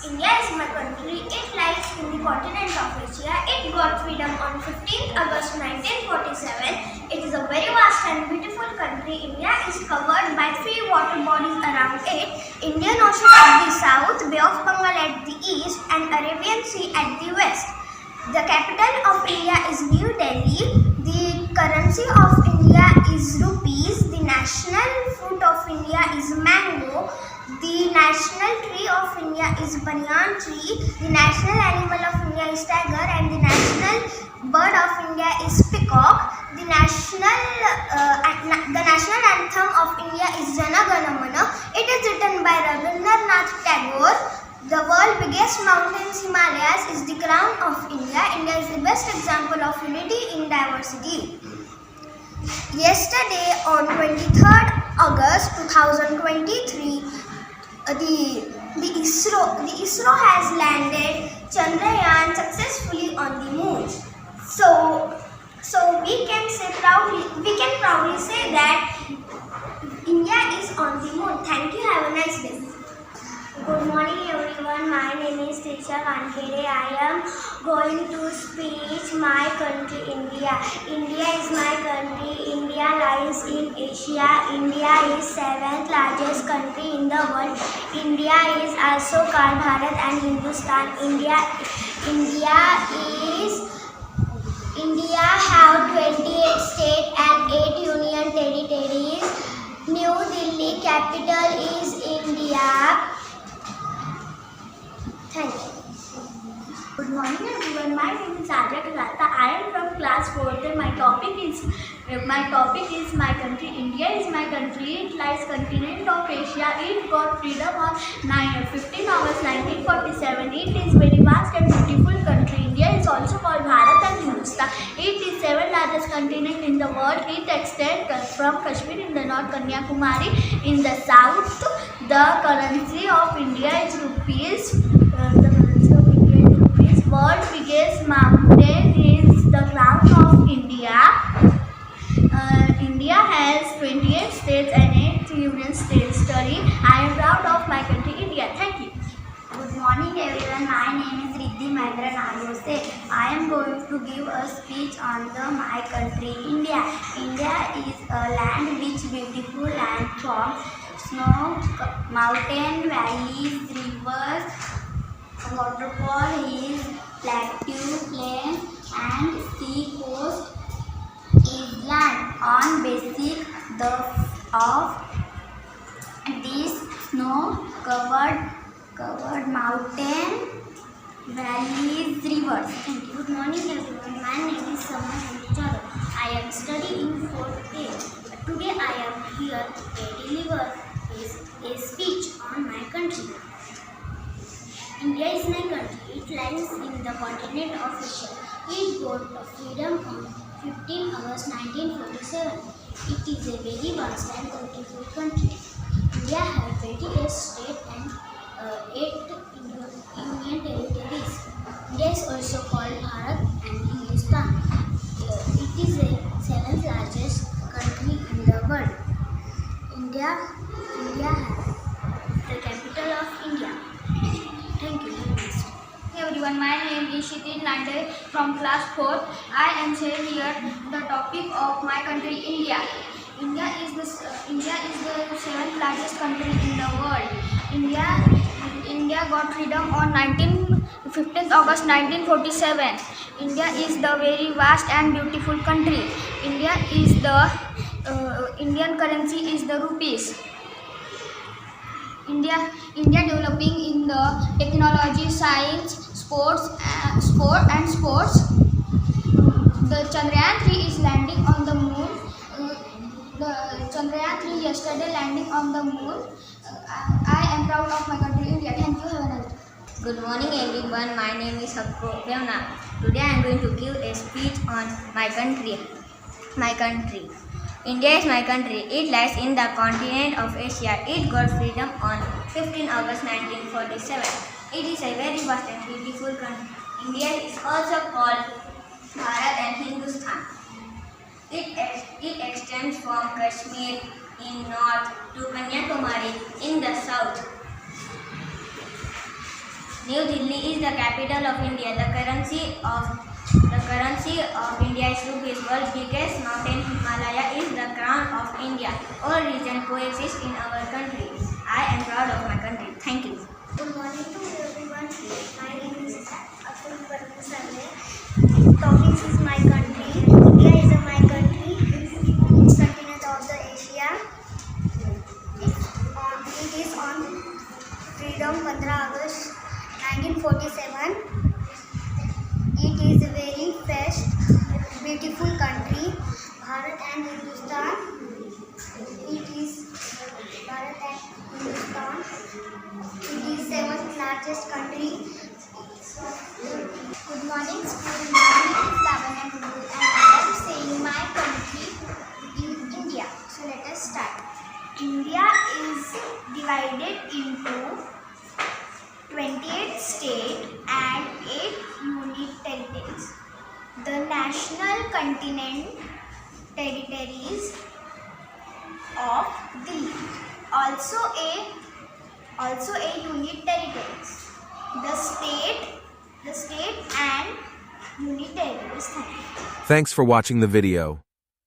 India is my country. It lies in the continent of Asia. It got freedom on 15th August 1947. It is a very vast and beautiful country. India is covered by 3 water bodies around it. Indian Ocean at the south, Bay of Bengal at the east, and Arabian Sea at the west. The capital of India is New Delhi. The currency of India is rupees. The national fruit of India is mango. The national tree of India is banyan tree. The national animal of India is tiger, and the national bird of India is peacock. The national anthem of India is Jana Gana Mana. It is written by Rabindranath Tagore. The world's biggest mountains, Himalayas, is the crown of India. India is the best example of unity in diversity. Yesterday, on 23rd August 2023, the ISRO has landed Chandrayaan successfully on the moon. So we can proudly say that India is on the moon. Thank you. Have a nice day. Good morning everyone, my name is Trisha Kankere. I am going to speak my country India. India is my country. India lies in Asia. India is 7th largest country in the world. India is also called Bharat and Hindustan. India have 28 states and 8 union territories. New Delhi capital is India. Thank you. Good morning everyone. My name is Arya Kalata. I am from class 4th and my topic is my country. India is my country. It lies continent of Asia. It got freedom on 15 August 1947. It is very vast and beautiful country. India is also called Bharat and Hindustan. It is 7th largest continent in the world. It extends from Kashmir in the north, Kanyakumari in the south. The currency of India is rupees. World's biggest mountain is the crown of India. India has 28 states and 8 union territories. I am proud of my country India. Thank you. Good morning everyone. My name is Riddhi Mahendra Nagose. I am going to give a speech on my country India. India is a land which beautiful land from snow, mountain, valleys, rivers, waterfall, hills, plateau, plains, and sea coast is land. On basis of this snow-covered mountain, valleys, rivers. Thank you. Good morning everyone. My name is Samar Charo. I am studying in 4th grade. Today I am here to deliver a speech on my country. India is my country. It lies in the continent of Asia. It got freedom on 15 August 1947. It is a very vast and beautiful country. India has 28 states and 8 union territories. India is also called Bharat and Hindustan. It is the 7th largest country in the world. India has the capital of India. Thank you. Hey everyone, my name is Shitin Lande from class 4th. I am saying here the topic of my country India. India is the 7th largest country in the world. India got freedom on 15th August 1947. India is the very vast and beautiful country. Indian currency is the rupees. India developing in the technology, science, sports. The Chandrayaan 3 is landing on the moon. The Chandrayaan 3 yesterday landing on the moon. I am proud of my country India. Thank you. Have a nice day. Good morning everyone. My name is Hakko Prevna. Today I am going to give a speech on my country. My country. India is my country. It lies in the continent of Asia. It got freedom on 15 August 1947. It is a very vast and beautiful country. India is also called Bharat and Hindustan. It extends from Kashmir in north to Kanyakumari in the south. New Delhi is the capital of India. The currency of India is rupees. World's biggest mountain, Himalaya, is the crown of India. All regions coexist in our country. I am proud of my country. Thank you. Good morning to everyone. My name is Atul Parmasale. Topic is my country. India is my country. It's continent of the Asia. It is on freedom 15 August 1947. It is a very fresh, beautiful country. Bharat and Hindustan. It is Bharat and Hindustan. It is seventh largest country. Good morning, school. My name is Lavanya Guru and I am saying my country in India. So let us start. India is divided into 28 states and 8 unique territories. The national continent territories of Delhi, also a unique territories. The state and unique territories. Thank you. Thanks for watching the video.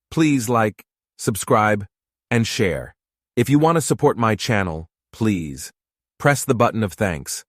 Please like, subscribe, and share. If you want to support my channel, please press the button of thanks.